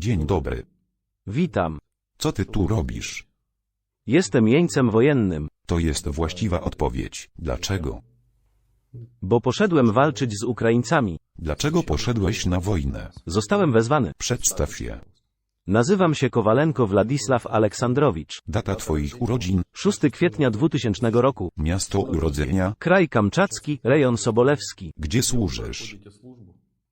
Dzień dobry. Witam. Co ty tu robisz? Jestem jeńcem wojennym, To jest właściwa odpowiedź. Dlaczego? bo poszedłem walczyć z Ukraińcami. Dlaczego poszedłeś na wojnę? Zostałem wezwany. Przedstaw się. Nazywam się Kowalenko Władysław Aleksandrowicz. Data twoich urodzin, 6 kwietnia 2000 roku. miasto urodzenia, Kraj Kamczacki, rejon Sobolewski. gdzie służysz?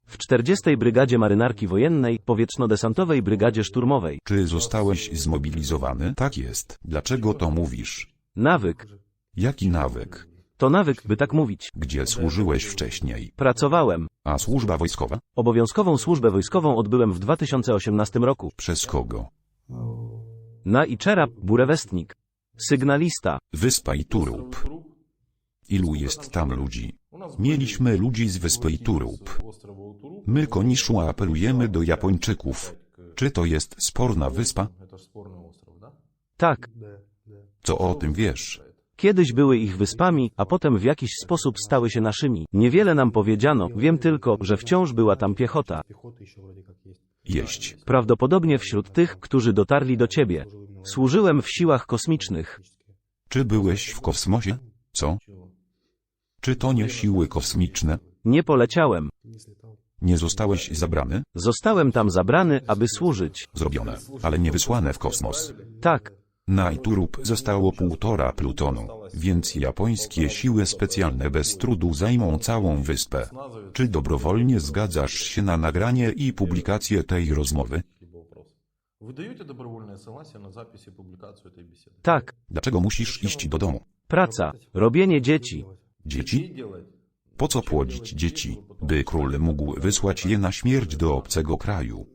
W 40. Brygadzie Marynarki Wojennej, Powietrzno-Desantowej Brygadzie Szturmowej. Czy zostałeś zmobilizowany? Tak jest. Dlaczego to mówisz? Nawyk. Jaki nawyk? To nawyk, by tak mówić. Gdzie służyłeś wcześniej? Pracowałem. A służba wojskowa? Obowiązkową służbę wojskową odbyłem w 2018 roku. Przez kogo? Na Iczera, Burewestnik. Sygnalista. Wyspa i Turów. Ilu jest tam ludzi? Mieliśmy ludzi z Wyspy i Turów. My, Koniszu, apelujemy do Japończyków. Czy to jest sporna wyspa? Tak. Co o tym wiesz? Kiedyś były ich wyspami, a potem w jakiś sposób stały się naszymi. Niewiele nam powiedziano, wiem tylko, że wciąż była tam piechota. Jeść. Prawdopodobnie wśród tych, którzy dotarli do ciebie. Służyłem w siłach kosmicznych. Czy byłeś w kosmosie? Co? Czy to nie siły kosmiczne? Nie poleciałem. Nie zostałeś zabrany? Zostałem tam zabrany, aby służyć. Zrobione, ale nie wysłane w kosmos. Tak. Na Iturup zostało 1,5 plutonu, więc japońskie siły specjalne bez trudu zajmą całą wyspę. Czy dobrowolnie zgadzasz się na nagranie i publikację tej rozmowy? Tak. Dlaczego musisz iść do domu? Praca. Robienie dzieci. Dzieci? Po co płodzić dzieci, by król mógł wysłać je na śmierć do obcego kraju?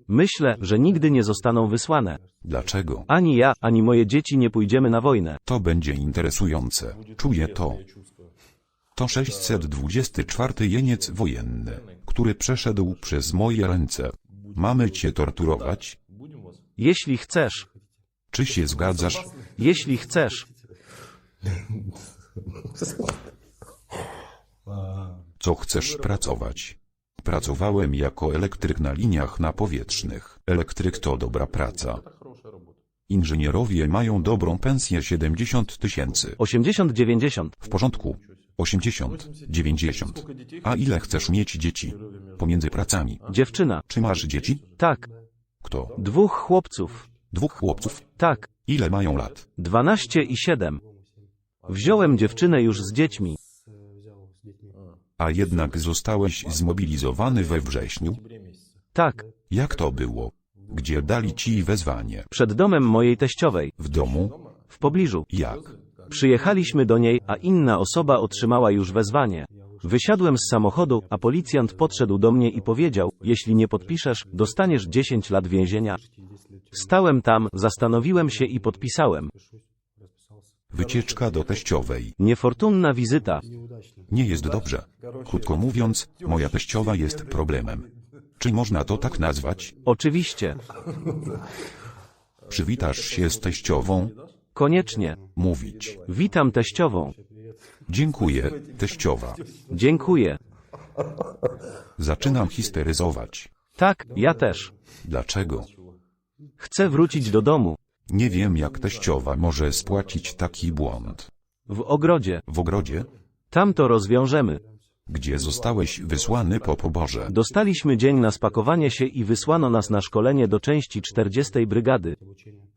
Myślę, że nigdy nie zostaną wysłane. Dlaczego? Ani ja, ani moje dzieci nie pójdziemy na wojnę. To będzie interesujące. Czuję to. To 624 jeniec wojenny, który przeszedł przez moje ręce. Mamy cię torturować? Jeśli chcesz. Czy się zgadzasz? Jeśli chcesz. Co chcesz pracować? Pracowałem jako elektryk na liniach napowietrznych. Elektryk to dobra praca. Inżynierowie mają dobrą pensję 70 000. 80-90. W porządku. 80, 90. A ile chcesz mieć dzieci? Pomiędzy pracami. Dziewczyna. Czy masz dzieci? Tak. Kto? 2 chłopców. 2 chłopców? Tak. Ile mają lat? 12 i 7. Wziąłem dziewczynę już z dziećmi. A jednak zostałeś zmobilizowany we wrześniu? Tak. Jak to było? Gdzie dali ci wezwanie? Przed domem mojej teściowej. W domu? W pobliżu. Jak? Przyjechaliśmy do niej, a inna osoba otrzymała już wezwanie. Wysiadłem z samochodu, a policjant podszedł do mnie i powiedział, jeśli nie podpiszesz, dostaniesz 10 lat więzienia. Stałem tam, zastanowiłem się i podpisałem. Wycieczka do teściowej. Niefortunna wizyta. Nie jest dobrze. Krótko mówiąc, moja teściowa jest problemem. Czy można to tak nazwać? Oczywiście. Przywitasz się z teściową? Koniecznie. Mówić. Witam teściową. Dziękuję, teściowa. Dziękuję. Zaczynam histeryzować. Tak, ja też. Dlaczego? Chcę wrócić do domu. Nie wiem, jak teściowa może spłacić taki błąd. W ogrodzie. W ogrodzie? Tam to rozwiążemy. Gdzie zostałeś wysłany po poborze? Dostaliśmy dzień na spakowanie się i wysłano nas na szkolenie do części 40. Brygady.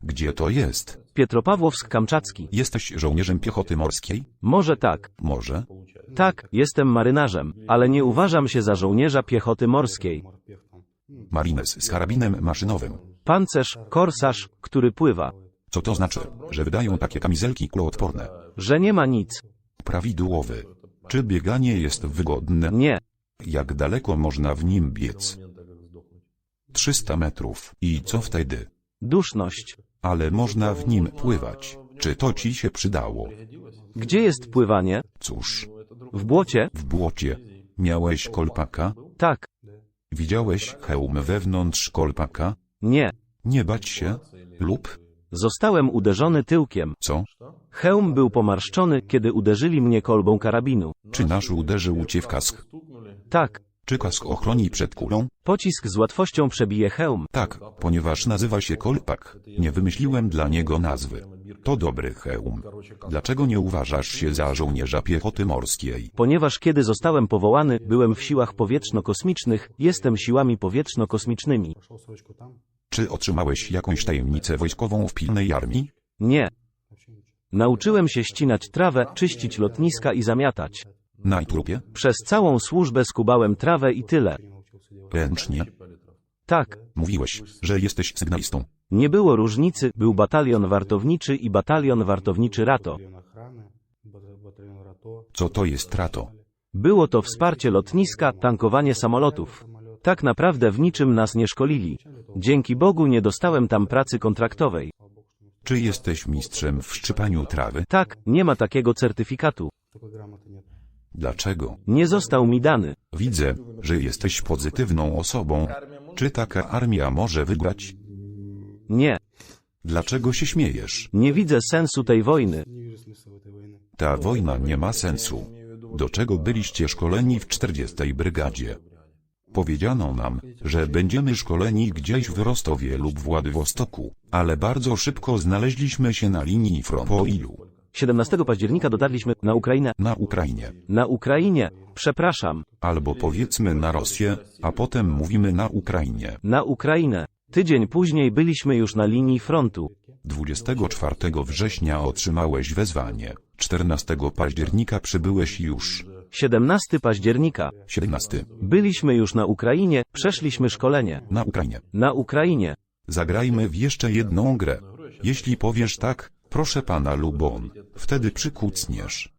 Gdzie to jest? Pietropawłowsk-Kamczacki. Jesteś żołnierzem piechoty morskiej? Może tak. Może? Tak, jestem marynarzem, ale nie uważam się za żołnierza piechoty morskiej. Marines z karabinem maszynowym. Pancerz, korsarz, który pływa. Co to znaczy, że wydają takie kamizelki kuloodporne? Że nie ma nic. Prawidłowy. Czy bieganie jest wygodne? Nie. Jak daleko można w nim biec? 300 metrów. I co wtedy? Duszność. Ale można w nim pływać. Czy to ci się przydało? Gdzie jest pływanie? Cóż, W błocie? w błocie. Miałeś kolpaka? Tak. Widziałeś hełm wewnątrz kolpaka? Nie. Nie bać się? Lub? Zostałem uderzony tyłkiem. Co? Hełm był pomarszczony, kiedy uderzyli mnie kolbą karabinu. Czy nasz uderzył cię w kask? Tak. Czy kask ochroni przed kulą? Pocisk z łatwością przebije hełm. Tak, ponieważ nazywa się kolpak. Nie wymyśliłem dla niego nazwy. To dobry hełm. Dlaczego nie uważasz się za żołnierza piechoty morskiej? Ponieważ kiedy zostałem powołany, byłem w siłach powietrzno-kosmicznych, jestem siłami powietrzno-kosmicznymi. Czy otrzymałeś jakąś tajemnicę wojskową w pilnej armii? Nie. Nauczyłem się ścinać trawę, czyścić lotniska i zamiatać. Na trupie? Przez całą służbę skubałem trawę i tyle. Ręcznie? Tak. Mówiłeś, że jesteś sygnalistą. Nie było różnicy, był batalion wartowniczy i batalion wartowniczy RATO. Co to jest RATO? Było to wsparcie lotniska, tankowanie samolotów. Tak naprawdę w niczym nas nie szkolili. Dzięki Bogu nie dostałem tam pracy kontraktowej. Czy jesteś mistrzem w szczypaniu trawy? Tak, nie ma takiego certyfikatu. Dlaczego? Nie został mi dany. Widzę, że jesteś pozytywną osobą. Czy taka armia może wygrać? Nie. Dlaczego się śmiejesz? Nie widzę sensu tej wojny. Ta wojna nie ma sensu. Do czego byliście szkoleni w 40. brygadzie? Powiedziano nam, że będziemy szkoleni gdzieś w Rostowie lub w Władywostoku, ale bardzo szybko znaleźliśmy się na linii frontu. Po ilu? 17 października dotarliśmy na Ukrainę. Na Ukrainie. Na Ukrainie. Przepraszam. Albo powiedzmy na Rosję, a potem mówimy na Ukrainie. Na Ukrainę. Tydzień później byliśmy już na linii frontu. 24 września otrzymałeś wezwanie. 14 października przybyłeś już. 17 października. 17. Byliśmy już na Ukrainie, przeszliśmy szkolenie. Na Ukrainie. Na Ukrainie. Zagrajmy w jeszcze jedną grę. Jeśli powiesz tak, proszę pana Lubon, wtedy przykucniesz.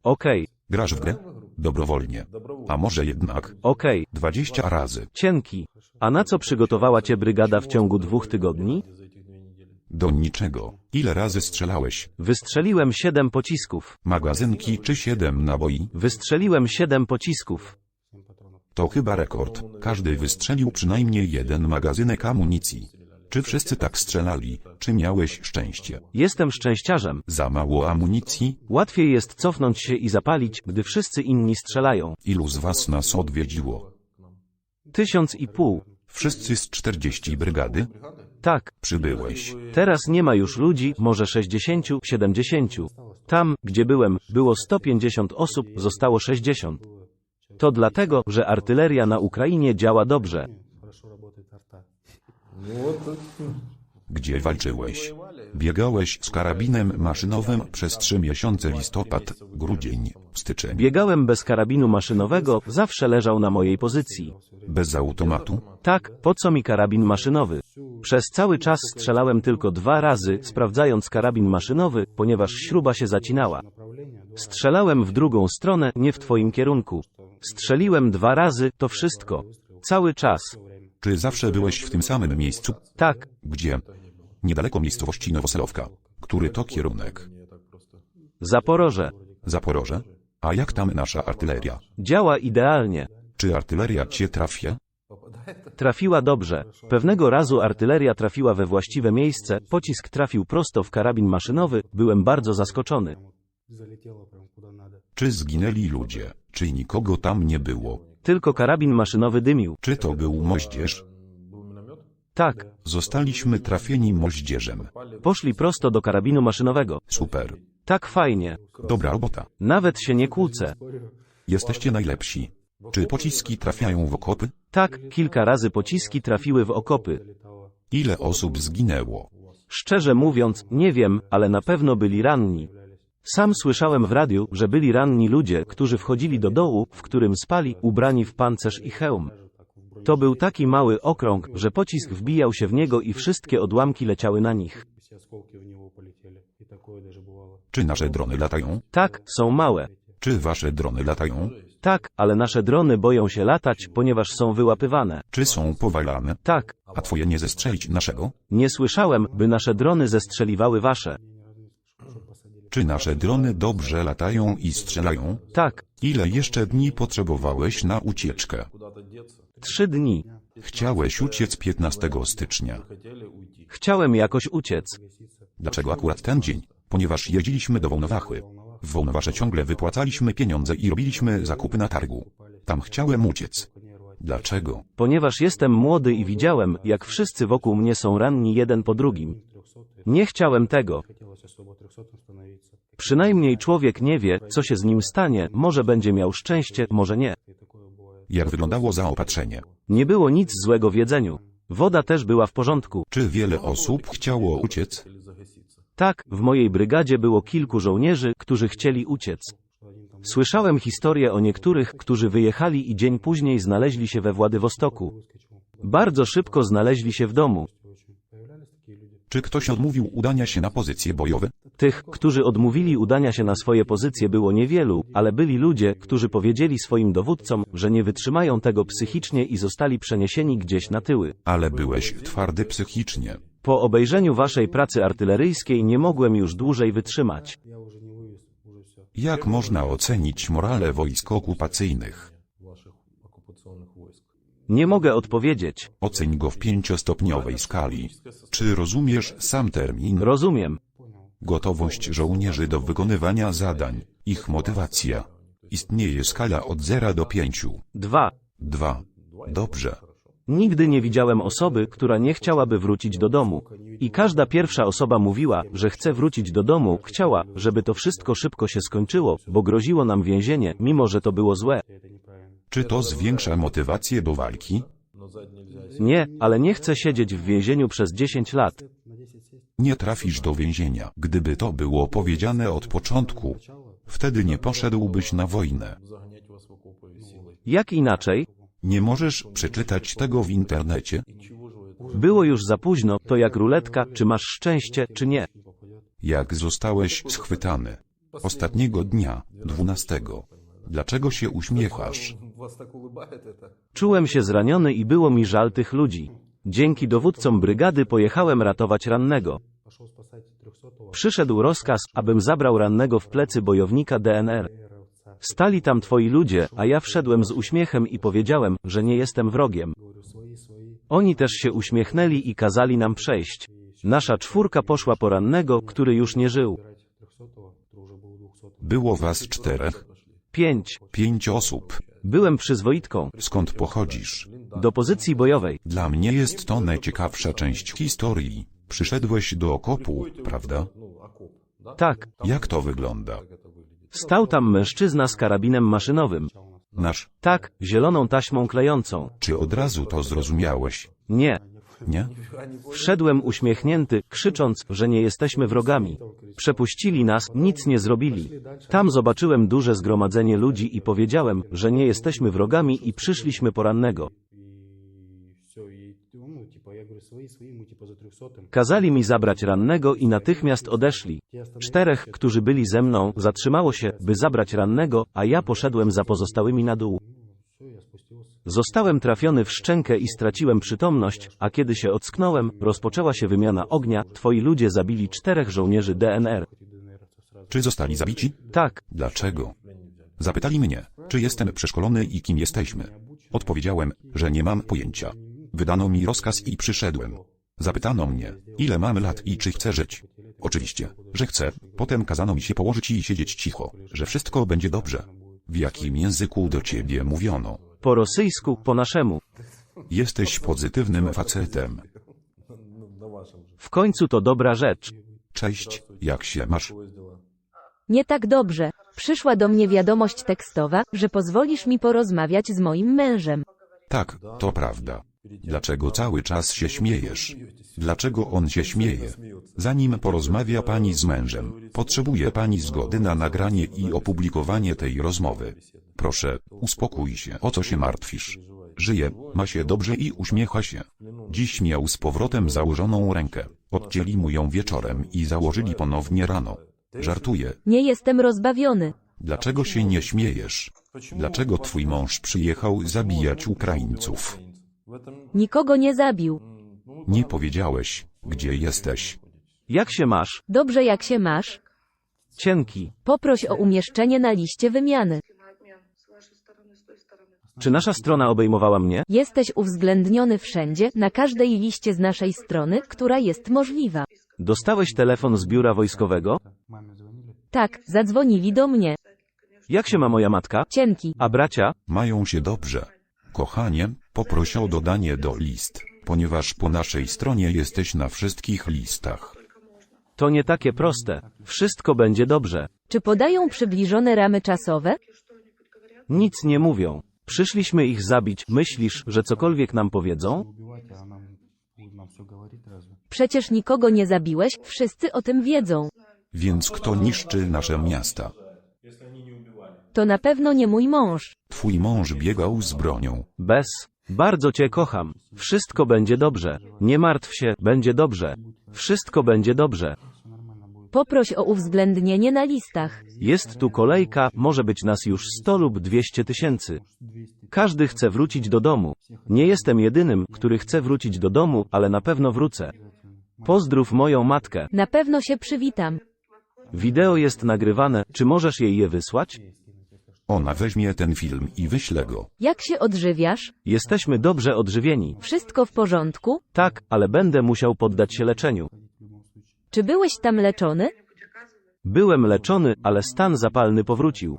Okej. Grasz w grę? Dobrowolnie. A może jednak? Okej. 20 razy. Cienki. A na co przygotowała cię brygada w ciągu 2 tygodni? Do niczego. Ile razy strzelałeś? Wystrzeliłem 7 pocisków. Magazynki czy 7 naboi? Wystrzeliłem 7 pocisków. To chyba rekord. Każdy wystrzelił przynajmniej jeden magazynek amunicji. Czy wszyscy tak strzelali, czy miałeś szczęście? Jestem szczęściarzem. Za mało amunicji? Łatwiej jest cofnąć się i zapalić, gdy wszyscy inni strzelają. Ilu z was nas odwiedziło? 1500. Wszyscy z 40 brygady? Tak. Przybyłeś. Teraz nie ma już ludzi, może 60, 70. Tam, gdzie byłem, było 150 osób, zostało 60. To dlatego, że artyleria na Ukrainie działa dobrze. Gdzie walczyłeś? Biegałeś z karabinem maszynowym przez 3 miesiące listopad, grudzień, styczeń. Biegałem bez karabinu maszynowego, zawsze leżał na mojej pozycji. Bez automatu? Tak, po co mi karabin maszynowy? Przez cały czas strzelałem tylko 2 razy, sprawdzając karabin maszynowy, ponieważ śruba się zacinała. Strzelałem w drugą stronę, nie w twoim kierunku. Strzeliłem 2 razy, to wszystko. Cały czas. Czy zawsze byłeś w tym samym miejscu? Tak. Gdzie? Niedaleko miejscowości Nowoselowka. Który to kierunek? Zaporoże. Zaporoże? A jak tam nasza artyleria? Działa idealnie. Czy artyleria cię trafia? Trafiła dobrze. Pewnego razu artyleria trafiła we właściwe miejsce, pocisk trafił prosto w karabin maszynowy, byłem bardzo zaskoczony. Czy zginęli ludzie? Czy nikogo tam nie było? Tylko karabin maszynowy dymił. Czy to był moździerz? Tak. Zostaliśmy trafieni moździerzem. Poszli prosto do karabinu maszynowego. Super. Tak fajnie. Dobra robota. Nawet się nie kłócę. Jesteście najlepsi. Czy pociski trafiają w okopy? Tak, kilka razy pociski trafiły w okopy. Ile osób zginęło? Szczerze mówiąc, nie wiem, ale na pewno byli ranni. Sam słyszałem w radiu, że byli ranni ludzie, którzy wchodzili do dołu, w którym spali, ubrani w pancerz i hełm. To był taki mały okrąg, że pocisk wbijał się w niego i wszystkie odłamki leciały na nich. Czy nasze drony latają? Tak, są małe. Czy wasze drony latają? Tak, ale nasze drony boją się latać, ponieważ są wyłapywane. Czy są powalane? Tak. A twoje nie zestrzelić naszego? Nie słyszałem, by nasze drony zestrzeliwały wasze. Czy nasze drony dobrze latają i strzelają? Tak. Ile jeszcze dni potrzebowałeś na ucieczkę? 3 dni. Chciałeś uciec 15 stycznia. Chciałem jakoś uciec. Dlaczego akurat ten dzień? Ponieważ jeździliśmy do Wołnowachy. W Wołnowarze ciągle wypłacaliśmy pieniądze i robiliśmy zakupy na targu. Tam chciałem uciec. Dlaczego? Ponieważ jestem młody i widziałem, jak wszyscy wokół mnie są ranni jeden po drugim. Nie chciałem tego. Przynajmniej człowiek nie wie, co się z nim stanie, może będzie miał szczęście, może nie. Jak wyglądało zaopatrzenie? Nie było nic złego w jedzeniu. Woda też była w porządku. Czy wiele osób chciało uciec? Tak, w mojej brygadzie było kilku żołnierzy, którzy chcieli uciec. Słyszałem historię o niektórych, którzy wyjechali i dzień później znaleźli się we Władywostoku. Bardzo szybko znaleźli się w domu. Czy ktoś odmówił udania się na pozycje bojowe? Tych, którzy odmówili udania się na swoje pozycje było niewielu, ale byli ludzie, którzy powiedzieli swoim dowódcom, że nie wytrzymają tego psychicznie i zostali przeniesieni gdzieś na tyły. Ale byłeś twardy psychicznie. Po obejrzeniu waszej pracy artyleryjskiej nie mogłem już dłużej wytrzymać. Jak można ocenić morale wojsk okupacyjnych? Nie mogę odpowiedzieć. Oceń go w 5-stopniowej skali. Czy rozumiesz sam termin? Rozumiem. Gotowość żołnierzy do wykonywania zadań, ich motywacja. Istnieje skala od 0 do 5. 2. 2. Dobrze. Nigdy nie widziałem osoby, która nie chciałaby wrócić do domu. I każda pierwsza osoba mówiła, że chce wrócić do domu, chciała, żeby to wszystko szybko się skończyło, bo groziło nam więzienie, mimo że to było złe. Czy to zwiększa motywację do walki? Nie, ale nie chcę siedzieć w więzieniu przez 10 lat. Nie trafisz do więzienia. Gdyby to było powiedziane od początku, wtedy nie poszedłbyś na wojnę. Jak inaczej? Nie możesz przeczytać tego w internecie? Było już za późno, to jak ruletka, czy masz szczęście, czy nie. Jak zostałeś schwytany? Ostatniego dnia, 12. Dlaczego się uśmiechasz? Czułem się zraniony i było mi żal tych ludzi. Dzięki dowódcom brygady pojechałem ratować rannego. Przyszedł rozkaz, abym zabrał rannego w plecy bojownika DNR. Stali tam twoi ludzie, a ja wszedłem z uśmiechem i powiedziałem, że nie jestem wrogiem. Oni też się uśmiechnęli i kazali nam przejść. Nasza czwórka poszła po rannego, który już nie żył. Było was 4. 5. 5 osób. Byłem przyzwoitką. Skąd pochodzisz? Do pozycji bojowej. Dla mnie jest to najciekawsza część historii. Przyszedłeś do okopu, prawda? Tak. Jak to wygląda? Stał tam mężczyzna z karabinem maszynowym. Nasz. Tak, zieloną taśmą klejącą. Czy od razu to zrozumiałeś? Nie. Nie? Wszedłem uśmiechnięty, krzycząc, że nie jesteśmy wrogami. Przepuścili nas, nic nie zrobili. Tam zobaczyłem duże zgromadzenie ludzi i powiedziałem, że nie jesteśmy wrogami i przyszliśmy po rannego. Kazali mi zabrać rannego i natychmiast odeszli. 4, którzy byli ze mną, zatrzymało się, by zabrać rannego, a ja poszedłem za pozostałymi na dół. Zostałem trafiony w szczękę i straciłem przytomność, a kiedy się ocknąłem, rozpoczęła się wymiana ognia, twoi ludzie zabili 4 żołnierzy DNR. Czy zostali zabici? Tak. Dlaczego? Zapytali mnie, czy jestem przeszkolony i kim jesteśmy. Odpowiedziałem, że nie mam pojęcia. Wydano mi rozkaz i przyszedłem. Zapytano mnie, ile mam lat i czy chcę żyć. Oczywiście, że chcę. Potem kazano mi się położyć i siedzieć cicho, że wszystko będzie dobrze. W jakim języku do ciebie mówiono? Po rosyjsku, po naszemu. Jesteś pozytywnym facetem. W końcu to dobra rzecz. Cześć, jak się masz? Nie tak dobrze. Przyszła do mnie wiadomość tekstowa, że pozwolisz mi porozmawiać z moim mężem. Tak, to prawda. Dlaczego cały czas się śmiejesz? Dlaczego on się śmieje? Zanim porozmawia pani z mężem, potrzebuje pani zgody na nagranie i opublikowanie tej rozmowy. Proszę, uspokój się. O co się martwisz? Żyje, ma się dobrze i uśmiecha się. Dziś miał z powrotem założoną rękę. Odcięli mu ją wieczorem i założyli ponownie rano. Żartuję. Nie jestem rozbawiony. Dlaczego się nie śmiejesz? Dlaczego twój mąż przyjechał zabijać Ukraińców? Nikogo nie zabił. Nie powiedziałeś, gdzie jesteś. Jak się masz? Dobrze, jak się masz? Cienki. Poproś o umieszczenie na liście wymiany. Czy nasza strona obejmowała mnie? Jesteś uwzględniony wszędzie, na każdej liście z naszej strony, która jest możliwa. Dostałeś telefon z biura wojskowego? Tak, zadzwonili do mnie. Jak się ma moja matka? Cienki. A bracia? Mają się dobrze. Kochanie, poproś o dodanie do list, ponieważ po naszej stronie jesteś na wszystkich listach. To nie takie proste. Wszystko będzie dobrze. Czy podają przybliżone ramy czasowe? Nic nie mówią. Przyszliśmy ich zabić. Myślisz, że cokolwiek nam powiedzą? Przecież nikogo nie zabiłeś, wszyscy o tym wiedzą. Więc kto niszczy nasze miasta? To na pewno nie mój mąż. Twój mąż biegał z bronią. Bez. Bardzo cię kocham. Wszystko będzie dobrze. Nie martw się, będzie dobrze. Wszystko będzie dobrze. Poproś o uwzględnienie na listach. Jest tu kolejka, może być nas już 100 lub 200 tysięcy. Każdy chce wrócić do domu. Nie jestem jedynym, który chce wrócić do domu, ale na pewno wrócę. Pozdrów moją matkę. Na pewno się przywitam. Wideo jest nagrywane, czy możesz jej je wysłać? Ona weźmie ten film i wyśle go. Jak się odżywiasz? Jesteśmy dobrze odżywieni. Wszystko w porządku? Tak, ale będę musiał poddać się leczeniu. Czy byłeś tam leczony? Byłem leczony, ale stan zapalny powrócił.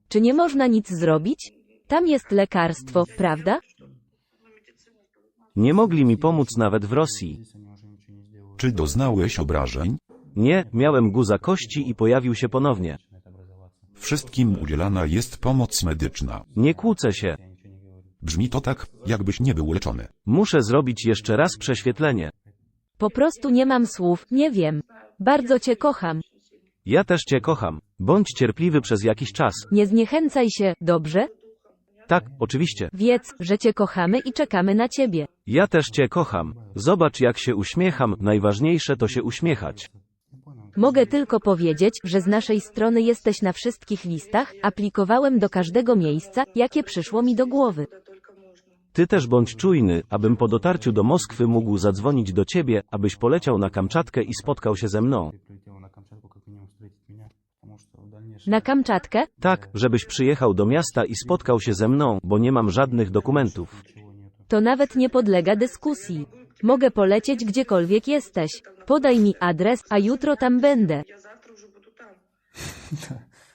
Czy nie można nic zrobić? Tam jest lekarstwo, prawda? Nie mogli mi pomóc nawet w Rosji. Czy doznałeś obrażeń? Nie, miałem guza kości i pojawił się ponownie. Wszystkim udzielana jest pomoc medyczna. Nie kłócę się. Brzmi to tak, jakbyś nie był leczony. Muszę zrobić jeszcze raz prześwietlenie. Po prostu nie mam słów, nie wiem. Bardzo cię kocham. Ja też cię kocham. Bądź cierpliwy przez jakiś czas. Nie zniechęcaj się, dobrze? Tak, oczywiście. Wiedz, że cię kochamy i czekamy na ciebie. Ja też cię kocham. Zobacz jak się uśmiecham, najważniejsze to się uśmiechać. Mogę tylko powiedzieć, że z naszej strony jesteś na wszystkich listach, aplikowałem do każdego miejsca, jakie przyszło mi do głowy. Ty też bądź czujny, abym po dotarciu do Moskwy mógł zadzwonić do ciebie, abyś poleciał na Kamczatkę i spotkał się ze mną. Na Kamczatkę? Tak, żebyś przyjechał do miasta i spotkał się ze mną, bo nie mam żadnych dokumentów. To nawet nie podlega dyskusji. Mogę polecieć gdziekolwiek jesteś. Podaj mi adres, a jutro tam będę.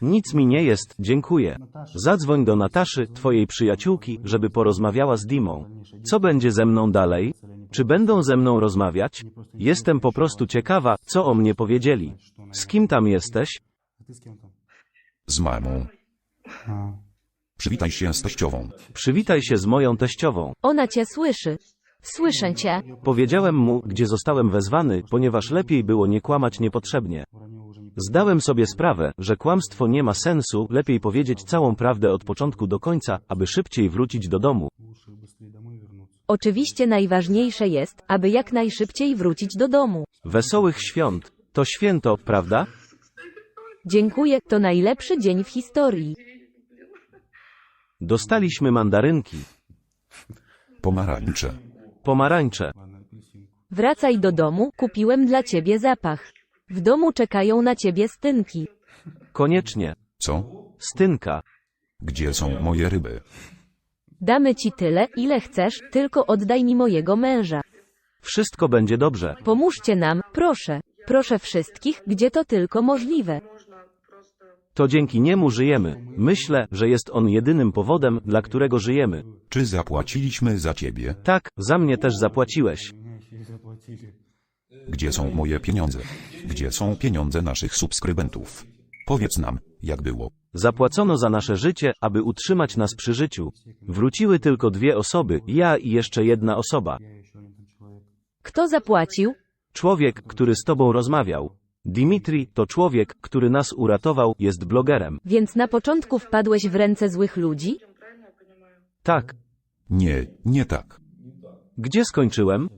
Nic mi nie jest, dziękuję. Zadzwoń do Nataszy, twojej przyjaciółki, żeby porozmawiała z Dimą. Co będzie ze mną dalej? Czy będą ze mną rozmawiać? Jestem po prostu ciekawa, co o mnie powiedzieli. Z kim tam jesteś? Z mamą. Przywitaj się z teściową. Przywitaj się z moją teściową. Ona cię słyszy. Słyszę cię. Powiedziałem mu, gdzie zostałem wezwany, ponieważ lepiej było nie kłamać niepotrzebnie. Zdałem sobie sprawę, że kłamstwo nie ma sensu, lepiej powiedzieć całą prawdę od początku do końca, aby szybciej wrócić do domu. Oczywiście najważniejsze jest, aby jak najszybciej wrócić do domu. Wesołych świąt. To święto, prawda? Dziękuję, to najlepszy dzień w historii. Dostaliśmy mandarynki, Pomarańcze. pomarańcze. Wracaj do domu, kupiłem dla ciebie zapach. W domu czekają na ciebie stynki. Koniecznie. Co? Stynka. Gdzie są moje ryby? Damy ci tyle, ile chcesz, tylko oddaj mi mojego męża. Wszystko będzie dobrze. Pomóżcie nam, proszę. Proszę wszystkich, gdzie to tylko możliwe. To dzięki niemu żyjemy. Myślę, że jest on jedynym powodem, dla którego żyjemy. Czy zapłaciliśmy za ciebie? Tak, za mnie też zapłaciłeś. Gdzie są moje pieniądze? Gdzie są pieniądze naszych subskrybentów? Powiedz nam, jak było. Zapłacono za nasze życie, aby utrzymać nas przy życiu. Wróciły tylko 2 osoby, ja i jeszcze jedna osoba. Kto zapłacił? Człowiek, który z tobą rozmawiał. Dimitri, to człowiek, który nas uratował, jest blogerem. Więc na początku wpadłeś w ręce złych ludzi? Tak. Nie, nie tak. Gdzie skończyłem?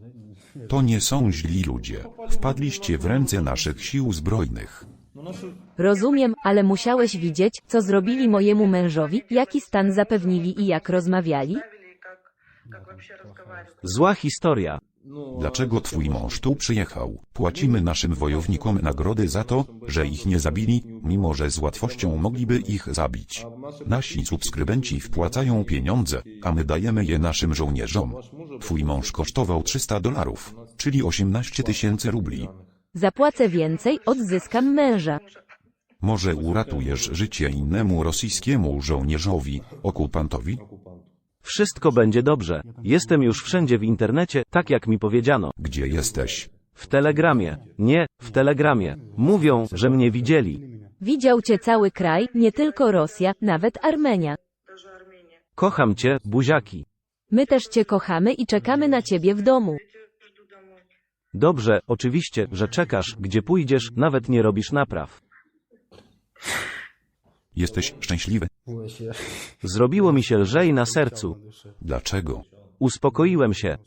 To nie są źli ludzie. Wpadliście w ręce naszych sił zbrojnych. Rozumiem, ale musiałeś widzieć, co zrobili mojemu mężowi, jaki stan zapewnili i jak rozmawiali? Zła historia. Dlaczego twój mąż tu przyjechał? Płacimy naszym wojownikom nagrody za to, że ich nie zabili, mimo że z łatwością mogliby ich zabić. Nasi subskrybenci wpłacają pieniądze, a my dajemy je naszym żołnierzom. Twój mąż kosztował $300, czyli 18 000 rubli. Zapłacę więcej, odzyskam męża. Może uratujesz życie innemu rosyjskiemu żołnierzowi, okupantowi? Wszystko będzie dobrze. Jestem już wszędzie w internecie, tak jak mi powiedziano. Gdzie jesteś? W Telegramie. Nie, w Telegramie. Mówią, że mnie widzieli. Widział cię cały kraj, nie tylko Rosja, nawet Armenia. Kocham cię, buziaki. My też cię kochamy i czekamy na ciebie w domu. Dobrze, oczywiście, że czekasz, gdzie pójdziesz, nawet nie robisz napraw. Jesteś szczęśliwy? Zrobiło mi się lżej na sercu. Dlaczego? Uspokoiłem się.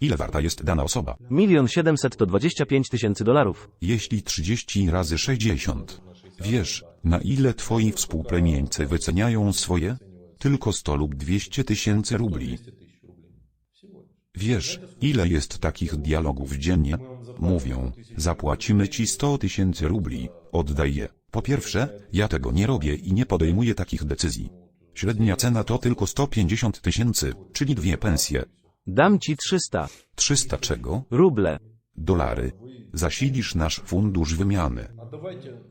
Ile warta jest dana osoba? 1 700 to $25 000. Jeśli 30 razy 60. Wiesz, na ile twoi współplemieńcy wyceniają swoje? Tylko 100 lub 200 tysięcy rubli. Wiesz, ile jest takich dialogów dziennie? Mówią, zapłacimy ci 100 tysięcy rubli, oddaj je. Po pierwsze, ja tego nie robię i nie podejmuję takich decyzji. Średnia cena to tylko 150 tysięcy, czyli 2 pensje. Dam ci 300 300 czego? ruble. Dolary. Zasilisz nasz fundusz wymiany.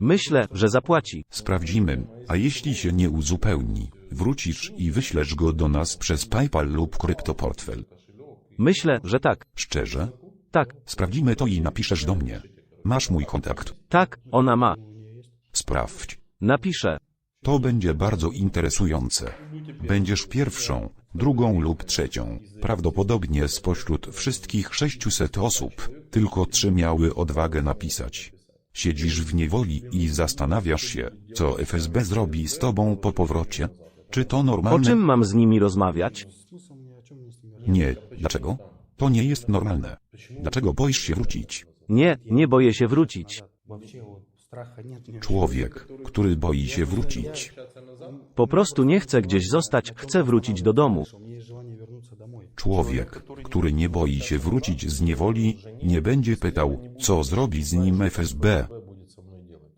Myślę, że zapłaci. Sprawdzimy, a jeśli się nie uzupełni, wrócisz i wyślesz go do nas przez PayPal lub kryptoportfel. Myślę, że tak. Szczerze? Tak, Sprawdzimy to i napiszesz do mnie. Masz mój kontakt. tak, ona ma. Sprawdź. Napiszę. To będzie bardzo interesujące. Będziesz pierwszą, drugą lub trzecią. Prawdopodobnie spośród wszystkich 600 osób, tylko 3 miały odwagę napisać. Siedzisz w niewoli i zastanawiasz się, co FSB zrobi z tobą po powrocie? Czy to O normalne? czym mam z nimi rozmawiać? Nie. Dlaczego? To nie jest normalne. Dlaczego boisz się wrócić? Nie, nie boję się wrócić. Człowiek, który boi się wrócić. Po prostu nie chcę gdzieś zostać, chcę wrócić do domu. Człowiek, który nie boi się wrócić z niewoli, nie będzie pytał, co zrobi z nim FSB.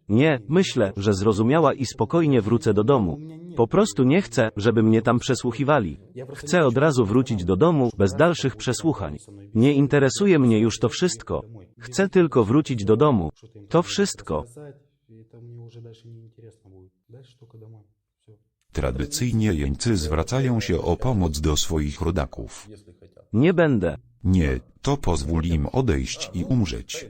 Nie, myślę, że zrozumiała i spokojnie wrócę do domu. Po prostu nie chcę, żeby mnie tam przesłuchiwali. Chcę od razu wrócić do domu, bez dalszych przesłuchań. Nie interesuje mnie już to wszystko. Chcę tylko wrócić do domu. To wszystko. Tradycyjnie jeńcy zwracają się o pomoc do swoich rodaków. Nie będę. Nie, to pozwól im odejść i umrzeć.